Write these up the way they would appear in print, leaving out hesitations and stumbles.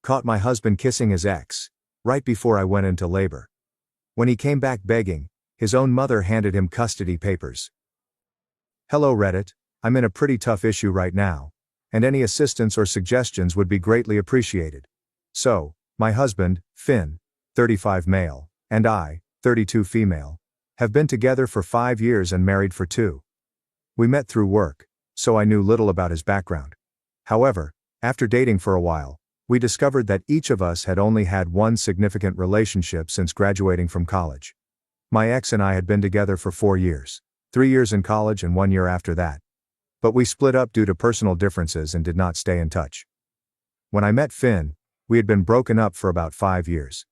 caught my husband kissing his ex, right before I went into labor. When he came back begging, his own mother handed him custody papers. Hello Reddit, I'm in a pretty tough issue right now, and any assistance or suggestions would be greatly appreciated. So, my husband, Finn, 35 male, and I, 32 female, have been together for 5 years and married for 2. We met through work, so I knew little about his background. However, after dating for a while, we discovered that each of us had only had one significant relationship since graduating from college. My ex and I had been together for 4 years, 3 years in college and 1 year after that. But we split up due to personal differences and did not stay in touch. When I met Finn, we had been broken up for about 5 years.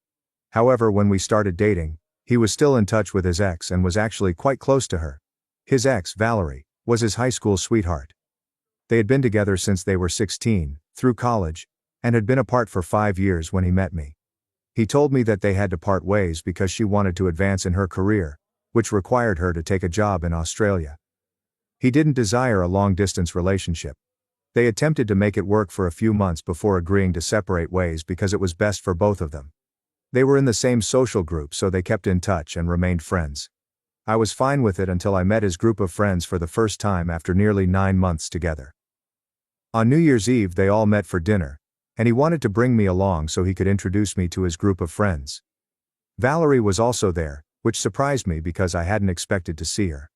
However, when we started dating, he was still in touch with his ex and was actually quite close to her. His ex, Valerie, was his high school sweetheart. They had been together since they were 16, through college, and had been apart for 5 years when he met me. He told me that they had to part ways because she wanted to advance in her career, which required her to take a job in Australia. He didn't desire a long-distance relationship. They attempted to make it work for a few months before agreeing to separate ways because it was best for both of them. They were in the same social group, so they kept in touch and remained friends. I was fine with it until I met his group of friends for the first time after nearly 9 months together. On New Year's Eve they all met for dinner, and he wanted to bring me along so he could introduce me to his group of friends. Valerie was also there, which surprised me because I hadn't expected to see her.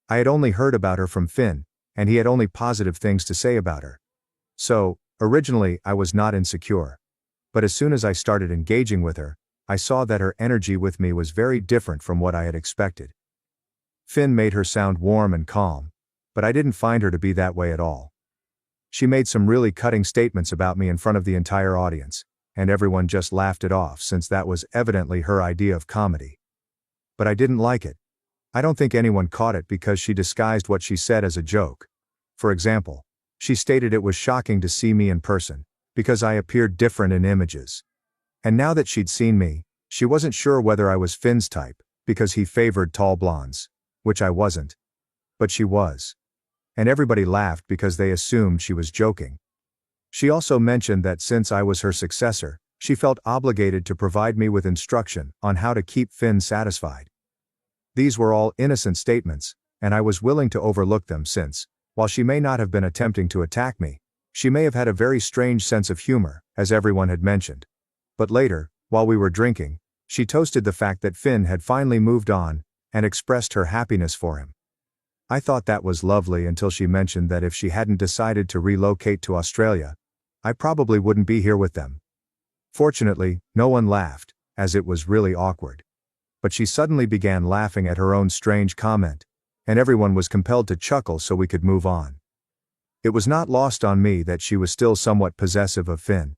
I had only heard about her from Finn, and he had only positive things to say about her. So, originally I was not insecure. But as soon as I started engaging with her, I saw that her energy with me was very different from what I had expected. Finn made her sound warm and calm, but I didn't find her to be that way at all. She made some really cutting statements about me in front of the entire audience, and everyone just laughed it off since that was evidently her idea of comedy. But I didn't like it. I don't think anyone caught it because she disguised what she said as a joke. For example, she stated it was shocking to see me in person, because I appeared different in images. And now that she'd seen me, she wasn't sure whether I was Finn's type, because he favored tall blondes, which I wasn't. But she was. And everybody laughed because they assumed she was joking. She also mentioned that since I was her successor, she felt obligated to provide me with instruction on how to keep Finn satisfied. These were all innocent statements, and I was willing to overlook them since, while she may not have been attempting to attack me, she may have had a very strange sense of humor, as everyone had mentioned. But later, while we were drinking, she toasted the fact that Finn had finally moved on, and expressed her happiness for him. I thought that was lovely until she mentioned that if she hadn't decided to relocate to Australia, I probably wouldn't be here with them. Fortunately, no one laughed, as it was really awkward. But she suddenly began laughing at her own strange comment, and everyone was compelled to chuckle so we could move on. It was not lost on me that she was still somewhat possessive of Finn.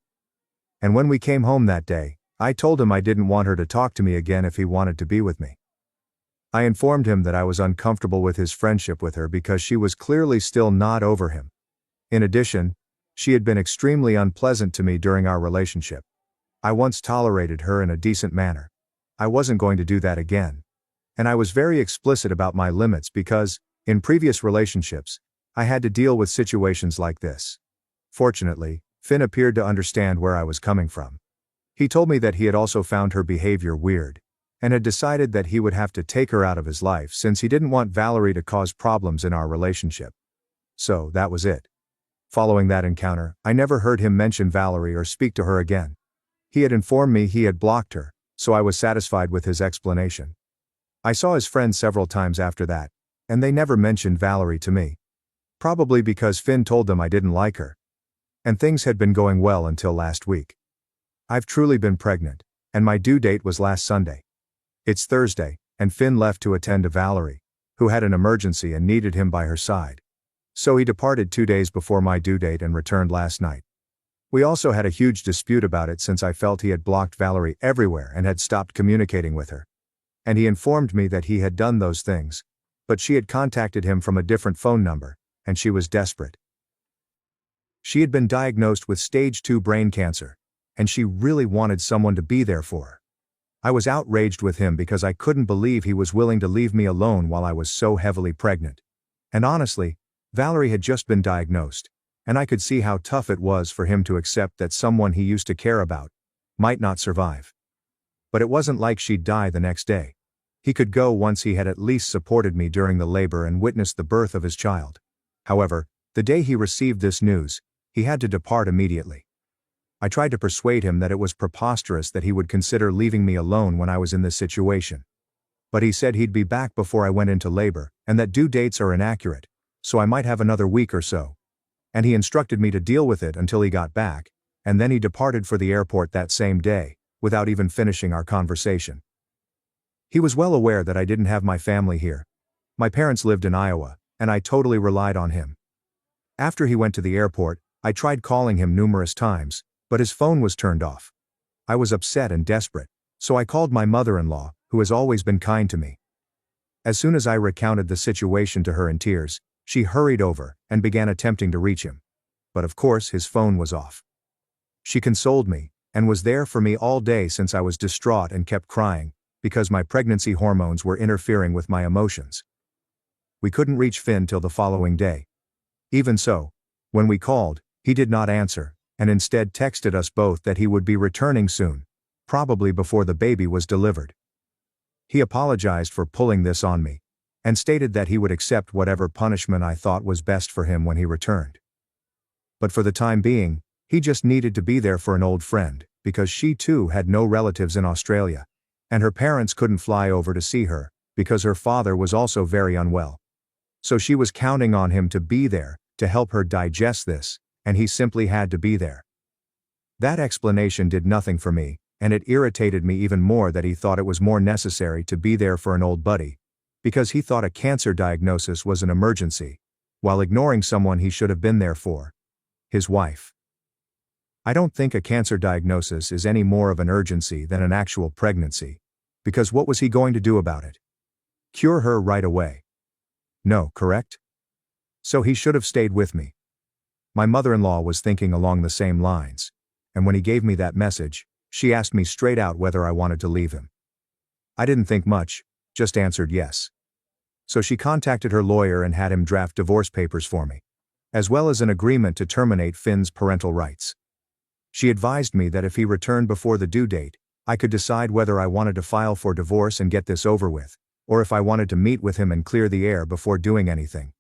And when we came home that day, I told him I didn't want her to talk to me again if he wanted to be with me. I informed him that I was uncomfortable with his friendship with her because she was clearly still not over him. In addition, she had been extremely unpleasant to me during our relationship. I once tolerated her in a decent manner. I wasn't going to do that again. And I was very explicit about my limits because, in previous relationships, I had to deal with situations like this. Fortunately, Finn appeared to understand where I was coming from. He told me that he had also found her behavior weird, and had decided that he would have to take her out of his life since he didn't want Valerie to cause problems in our relationship. So, that was it. Following that encounter, I never heard him mention Valerie or speak to her again. He had informed me he had blocked her, so I was satisfied with his explanation. I saw his friends several times after that, and they never mentioned Valerie to me. Probably because Finn told them I didn't like her. And things had been going well until last week. I've truly been pregnant, and my due date was last Sunday. It's Thursday, and Finn left to attend to Valerie, who had an emergency and needed him by her side. So he departed 2 days before my due date and returned last night. We also had a huge dispute about it since I felt he had blocked Valerie everywhere and had stopped communicating with her. And he informed me that he had done those things, but she had contacted him from a different phone number, and she was desperate. She had been diagnosed with stage 2 brain cancer, and she really wanted someone to be there for her. I was outraged with him because I couldn't believe he was willing to leave me alone while I was so heavily pregnant. And honestly, Valerie had just been diagnosed, and I could see how tough it was for him to accept that someone he used to care about might not survive. But it wasn't like she'd die the next day. He could go once he had at least supported me during the labor and witnessed the birth of his child. However, the day he received this news, he had to depart immediately. I tried to persuade him that it was preposterous that he would consider leaving me alone when I was in this situation. But he said he'd be back before I went into labor, and that due dates are inaccurate, so I might have another week or so. And he instructed me to deal with it until he got back, and then he departed for the airport that same day, without even finishing our conversation. He was well aware that I didn't have my family here. My parents lived in Iowa, and I totally relied on him. After he went to the airport, I tried calling him numerous times, but his phone was turned off. I was upset and desperate, so I called my mother-in-law, who has always been kind to me. As soon as I recounted the situation to her in tears, she hurried over and began attempting to reach him. But of course his phone was off. She consoled me, and was there for me all day since I was distraught and kept crying, because my pregnancy hormones were interfering with my emotions. We couldn't reach Finn till the following day. Even so, when we called, he did not answer, and instead texted us both that he would be returning soon, probably before the baby was delivered. He apologized for pulling this on me, and stated that he would accept whatever punishment I thought was best for him when he returned. But for the time being, he just needed to be there for an old friend, because she too had no relatives in Australia, and her parents couldn't fly over to see her, because her father was also very unwell. So she was counting on him to be there, to help her digest this, and he simply had to be there. That explanation did nothing for me, and it irritated me even more that he thought it was more necessary to be there for an old buddy, because he thought a cancer diagnosis was an emergency, while ignoring someone he should have been there for, his wife. I don't think a cancer diagnosis is any more of an urgency than an actual pregnancy, because what was he going to do about it? Cure her right away? No, correct? So he should have stayed with me. My mother-in-law was thinking along the same lines, and when he gave me that message, she asked me straight out whether I wanted to leave him. I didn't think much, just answered yes. So she contacted her lawyer and had him draft divorce papers for me, as well as an agreement to terminate Finn's parental rights. She advised me that if he returned before the due date, I could decide whether I wanted to file for divorce and get this over with, or if I wanted to meet with him and clear the air before doing anything.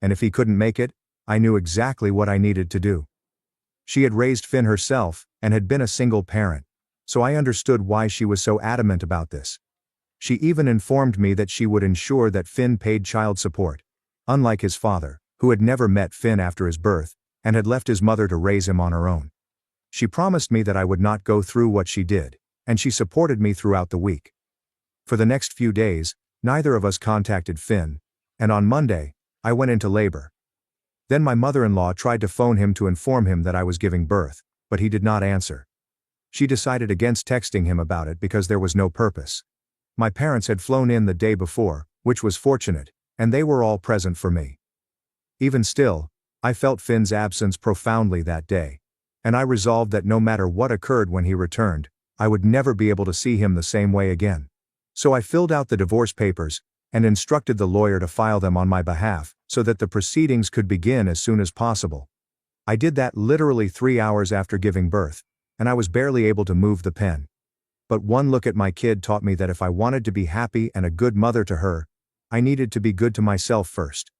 And if he couldn't make it, I knew exactly what I needed to do. She had raised Finn herself, and had been a single parent, so I understood why she was so adamant about this. She even informed me that she would ensure that Finn paid child support, unlike his father, who had never met Finn after his birth, and had left his mother to raise him on her own. She promised me that I would not go through what she did, and she supported me throughout the week. For the next few days, neither of us contacted Finn, and on Monday, I went into labor. Then my mother-in-law tried to phone him to inform him that I was giving birth, but he did not answer. She decided against texting him about it because there was no purpose. My parents had flown in the day before, which was fortunate, and they were all present for me. Even still, I felt Finn's absence profoundly that day, and I resolved that no matter what occurred when he returned, I would never be able to see him the same way again. So I filled out the divorce papers, and instructed the lawyer to file them on my behalf, so that the proceedings could begin as soon as possible. I did that literally 3 hours after giving birth, and I was barely able to move the pen. But one look at my kid taught me that if I wanted to be happy and a good mother to her, I needed to be good to myself first.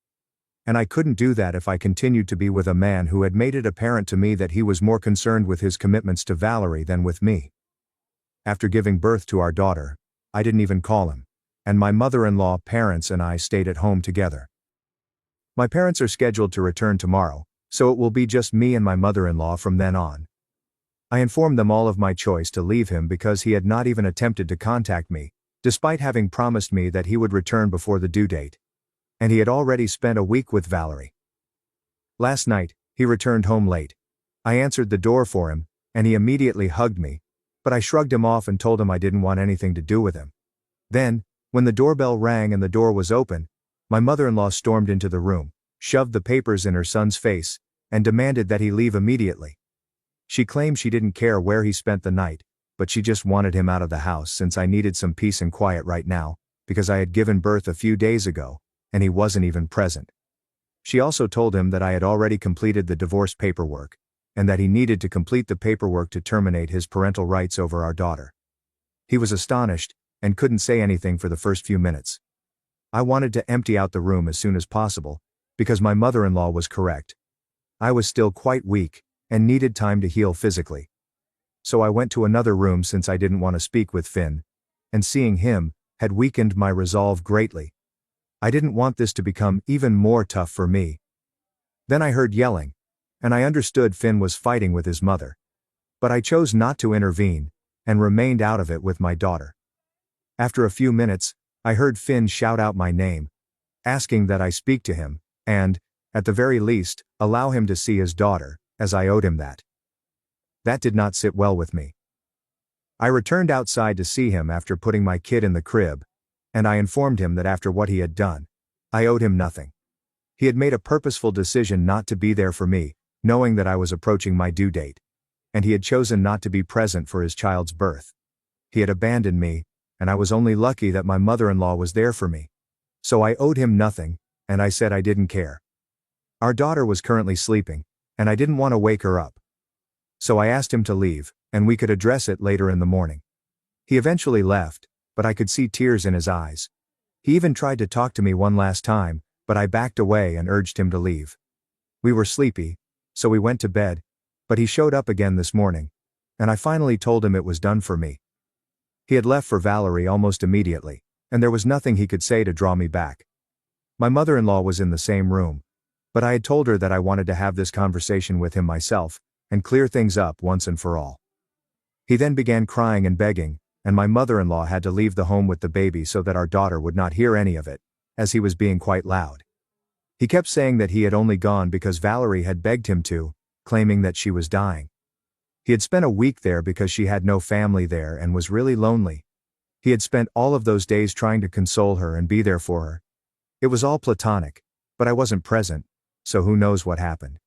And I couldn't do that if I continued to be with a man who had made it apparent to me that he was more concerned with his commitments to Valerie than with me. After giving birth to our daughter, I didn't even call him, and my mother-in-law, parents, and I stayed at home together. My parents are scheduled to return tomorrow, so it will be just me and my mother-in-law from then on. I informed them all of my choice to leave him because he had not even attempted to contact me, despite having promised me that he would return before the due date. And he had already spent a week with Valerie. Last night, he returned home late. I answered the door for him, and he immediately hugged me, but I shrugged him off and told him I didn't want anything to do with him. Then, when the doorbell rang and the door was open, my mother-in-law stormed into the room, shoved the papers in her son's face, and demanded that he leave immediately. She claimed she didn't care where he spent the night, but she just wanted him out of the house since I needed some peace and quiet right now, because I had given birth a few days ago, and he wasn't even present. She also told him that I had already completed the divorce paperwork, and that he needed to complete the paperwork to terminate his parental rights over our daughter. He was astonished, and couldn't say anything for the first few minutes. I wanted to empty out the room as soon as possible, because my mother-in-law was correct. I was still quite weak, and needed time to heal physically. So I went to another room since I didn't want to speak with Finn, and seeing him had weakened my resolve greatly. I didn't want this to become even more tough for me. Then I heard yelling, and I understood Finn was fighting with his mother. But I chose not to intervene, and remained out of it with my daughter. After a few minutes, I heard Finn shout out my name, asking that I speak to him, and, at the very least, allow him to see his daughter, as I owed him that. That did not sit well with me. I returned outside to see him after putting my kid in the crib, and I informed him that after what he had done, I owed him nothing. He had made a purposeful decision not to be there for me, knowing that I was approaching my due date, and he had chosen not to be present for his child's birth. He had abandoned me, and I was only lucky that my mother-in-law was there for me. So I owed him nothing, and I said I didn't care. Our daughter was currently sleeping, and I didn't want to wake her up. So I asked him to leave, and we could address it later in the morning. He eventually left, but I could see tears in his eyes. He even tried to talk to me one last time, but I backed away and urged him to leave. We were sleepy, so we went to bed, but he showed up again this morning, and I finally told him it was done for me. He had left for Valerie almost immediately, and there was nothing he could say to draw me back. My mother-in-law was in the same room, but I had told her that I wanted to have this conversation with him myself, and clear things up once and for all. He then began crying and begging, and my mother-in-law had to leave the home with the baby so that our daughter would not hear any of it, as he was being quite loud. He kept saying that he had only gone because Valerie had begged him to, claiming that she was dying. He had spent a week there because she had no family there and was really lonely. He had spent all of those days trying to console her and be there for her. It was all platonic, but I wasn't present, so who knows what happened.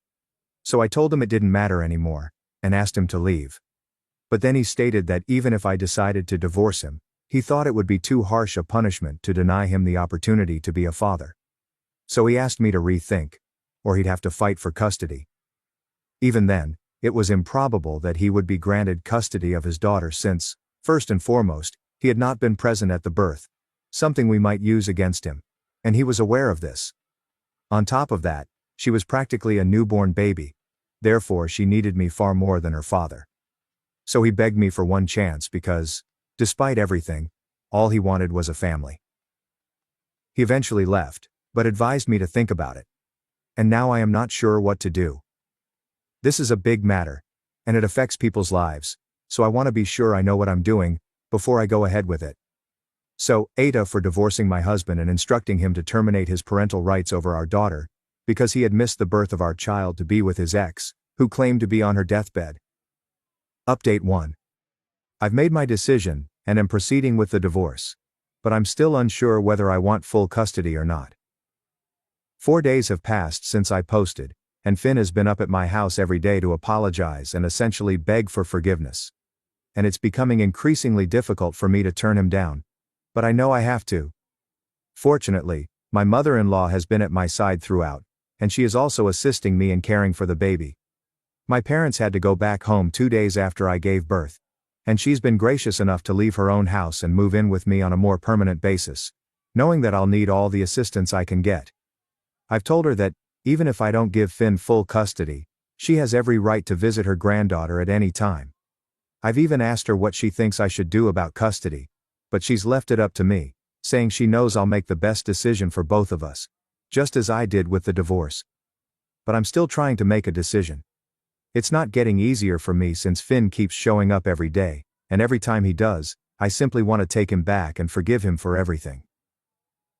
So I told him it didn't matter anymore, and asked him to leave. But then he stated that even if I decided to divorce him, he thought it would be too harsh a punishment to deny him the opportunity to be a father. So he asked me to rethink, or he'd have to fight for custody. Even then, it was improbable that he would be granted custody of his daughter since, first and foremost, he had not been present at the birth, something we might use against him, and he was aware of this. On top of that, she was practically a newborn baby, therefore she needed me far more than her father. So he begged me for one chance because, despite everything, all he wanted was a family. He eventually left, but advised me to think about it. And now I am not sure what to do. This is a big matter, and it affects people's lives, so I want to be sure I know what I'm doing before I go ahead with it. So, Aita for divorcing my husband and instructing him to terminate his parental rights over our daughter, because he had missed the birth of our child to be with his ex, who claimed to be on her deathbed. Update 1. I've made my decision, and am proceeding with the divorce. But I'm still unsure whether I want full custody or not. 4 days have passed since I posted, and Finn has been up at my house every day to apologize and essentially beg for forgiveness. And it's becoming increasingly difficult for me to turn him down. But I know I have to. Fortunately, my mother-in-law has been at my side throughout, and she is also assisting me in caring for the baby. My parents had to go back home 2 days after I gave birth, and she's been gracious enough to leave her own house and move in with me on a more permanent basis, knowing that I'll need all the assistance I can get. I've told her that, even if I don't give Finn full custody, she has every right to visit her granddaughter at any time. I've even asked her what she thinks I should do about custody, but she's left it up to me, saying she knows I'll make the best decision for both of us, just as I did with the divorce. But I'm still trying to make a decision. It's not getting easier for me since Finn keeps showing up every day, and every time he does, I simply want to take him back and forgive him for everything.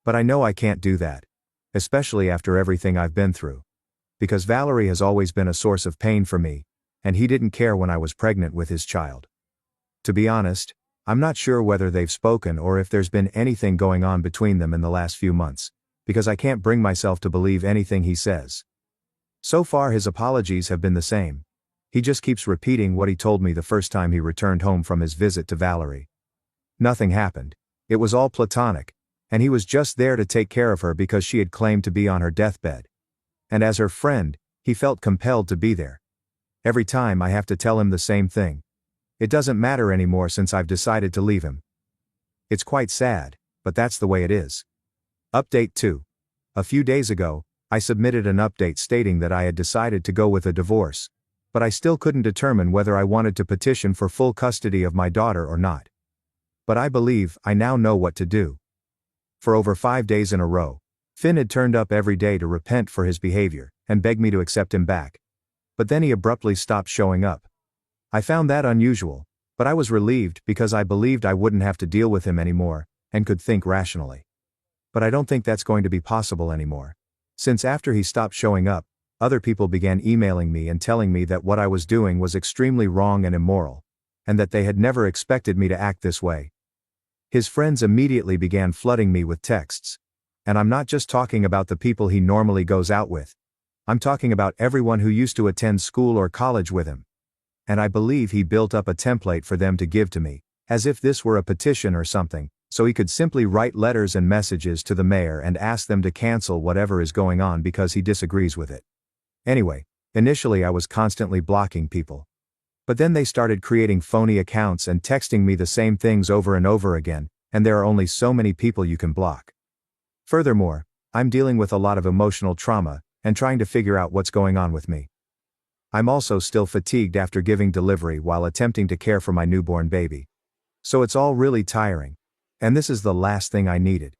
But I know I can't do that, especially after everything I've been through. Because Valerie has always been a source of pain for me, and he didn't care when I was pregnant with his child. To be honest, I'm not sure whether they've spoken or if there's been anything going on between them in the last few months, because I can't bring myself to believe anything he says. So far his apologies have been the same. He just keeps repeating what he told me the first time he returned home from his visit to Valerie. Nothing happened. It was all platonic, and he was just there to take care of her because she had claimed to be on her deathbed. And as her friend, he felt compelled to be there. Every time I have to tell him the same thing. It doesn't matter anymore since I've decided to leave him. It's quite sad, but that's the way it is. Update 2. A few days ago, I submitted an update stating that I had decided to go with a divorce, but I still couldn't determine whether I wanted to petition for full custody of my daughter or not. But I believe I now know what to do. For over 5 days in a row, Finn had turned up every day to repent for his behavior and beg me to accept him back. But then he abruptly stopped showing up. I found that unusual, but I was relieved because I believed I wouldn't have to deal with him anymore and could think rationally. But I don't think that's going to be possible anymore. Since after he stopped showing up, other people began emailing me and telling me that what I was doing was extremely wrong and immoral, and that they had never expected me to act this way. His friends immediately began flooding me with texts. And I'm not just talking about the people he normally goes out with. I'm talking about everyone who used to attend school or college with him. And I believe he built up a template for them to give to me, as if this were a petition or something, so he could simply write letters and messages to the mayor and ask them to cancel whatever is going on because he disagrees with it. Anyway, initially I was constantly blocking people. But then they started creating phony accounts and texting me the same things over and over again, and there are only so many people you can block. Furthermore, I'm dealing with a lot of emotional trauma, and trying to figure out what's going on with me. I'm also still fatigued after giving delivery while attempting to care for my newborn baby. So it's all really tiring. And this is the last thing I needed.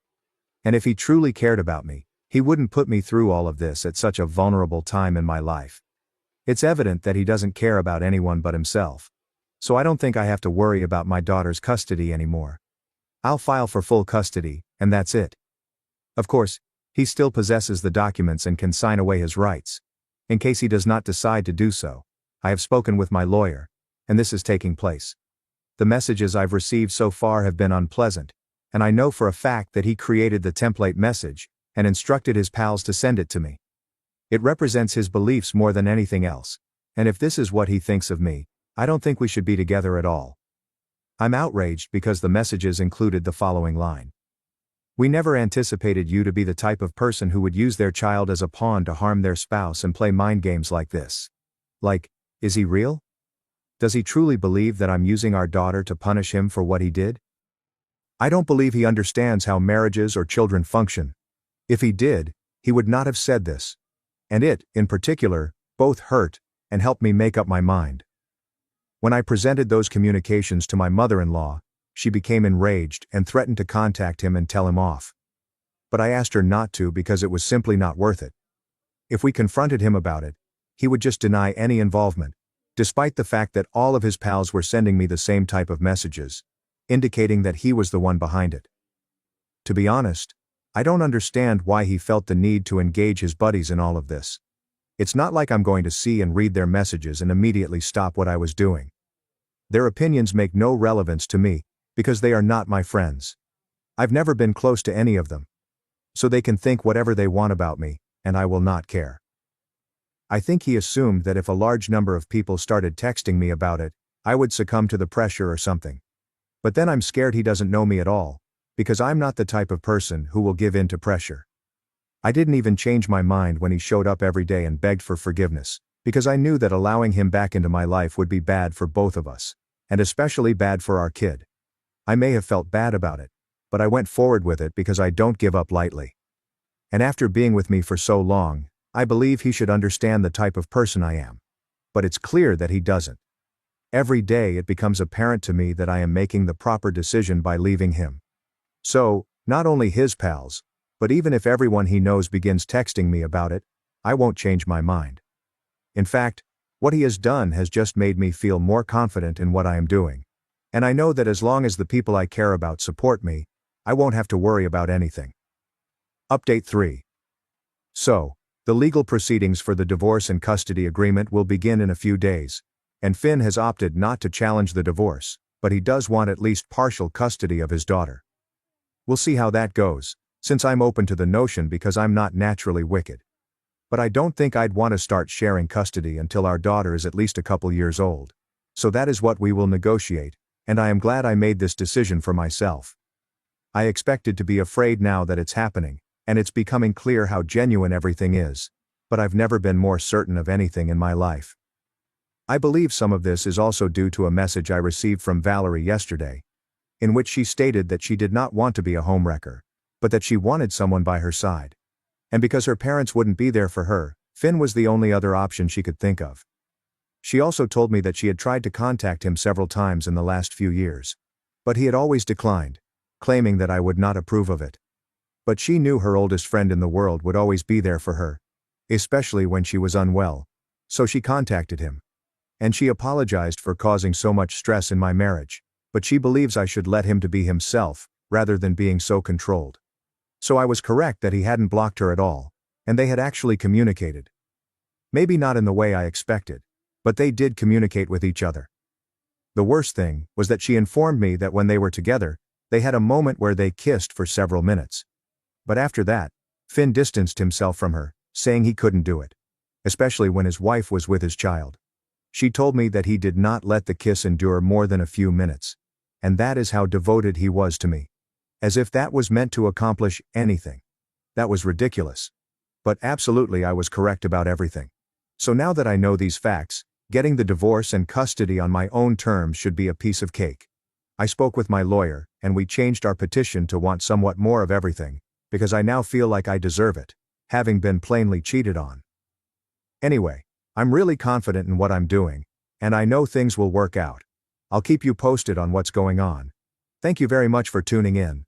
And if he truly cared about me, he wouldn't put me through all of this at such a vulnerable time in my life. It's evident that he doesn't care about anyone but himself. So I don't think I have to worry about my daughter's custody anymore. I'll file for full custody, and that's it. Of course, he still possesses the documents and can sign away his rights. In case he does not decide to do so, I have spoken with my lawyer, and this is taking place. The messages I've received so far have been unpleasant, and I know for a fact that he created the template message and instructed his pals to send it to me. It represents his beliefs more than anything else, and if this is what he thinks of me, I don't think we should be together at all. I'm outraged because the messages included the following line. We never anticipated you to be the type of person who would use their child as a pawn to harm their spouse and play mind games like this. Like, is he real? Does he truly believe that I'm using our daughter to punish him for what he did? I don't believe he understands how marriages or children function. If he did, he would not have said this. And it, in particular, both hurt and helped me make up my mind. When I presented those communications to my mother-in-law, she became enraged and threatened to contact him and tell him off. But I asked her not to because it was simply not worth it. If we confronted him about it, he would just deny any involvement, despite the fact that all of his pals were sending me the same type of messages, indicating that he was the one behind it. To be honest, I don't understand why he felt the need to engage his buddies in all of this. It's not like I'm going to see and read their messages and immediately stop what I was doing. Their opinions make no relevance to me, because they are not my friends. I've never been close to any of them. So they can think whatever they want about me, and I will not care. I think he assumed that if a large number of people started texting me about it, I would succumb to the pressure or something. But then I'm scared he doesn't know me at all, because I'm not the type of person who will give in to pressure. I didn't even change my mind when he showed up every day and begged for forgiveness, because I knew that allowing him back into my life would be bad for both of us, and especially bad for our kid. I may have felt bad about it, but I went forward with it because I don't give up lightly. And after being with me for so long, I believe he should understand the type of person I am. But it's clear that he doesn't. Every day it becomes apparent to me that I am making the proper decision by leaving him. So, not only his pals, but even if everyone he knows begins texting me about it, I won't change my mind. In fact, what he has done has just made me feel more confident in what I am doing. And I know that as long as the people I care about support me, I won't have to worry about anything. Update 3. So, the legal proceedings for the divorce and custody agreement will begin in a few days, and Finn has opted not to challenge the divorce, but he does want at least partial custody of his daughter. We'll see how that goes, since I'm open to the notion because I'm not naturally wicked. But I don't think I'd want to start sharing custody until our daughter is at least a couple years old. So that is what we will negotiate, and I am glad I made this decision for myself. I expected to be afraid now that it's happening, and it's becoming clear how genuine everything is. but I've never been more certain of anything in my life. I believe some of this is also due to a message I received from Valerie yesterday, in which she stated that she did not want to be a homewrecker, but that she wanted someone by her side. And because her parents wouldn't be there for her, Finn was the only other option she could think of. She also told me that she had tried to contact him several times in the last few years, but he had always declined, claiming that I would not approve of it. But she knew her oldest friend in the world would always be there for her, especially when she was unwell, so she contacted him. And she apologized for causing so much stress in my marriage, but she believes I should let him to be himself, rather than being so controlled. So I was correct that he hadn't blocked her at all, and they had actually communicated. Maybe not in the way I expected, but they did communicate with each other. The worst thing was that she informed me that when they were together, they had a moment where they kissed for several minutes. But after that, Finn distanced himself from her, saying he couldn't do it, especially when his wife was with his child. She told me that he did not let the kiss endure more than a few minutes, and that is how devoted he was to me. As if that was meant to accomplish anything. That was ridiculous. But absolutely I was correct about everything. So now that I know these facts, getting the divorce and custody on my own terms should be a piece of cake. I spoke with my lawyer, and we changed our petition to want somewhat more of everything, because I now feel like I deserve it, having been plainly cheated on. Anyway, I'm really confident in what I'm doing, and I know things will work out. I'll keep you posted on what's going on. Thank you very much for tuning in.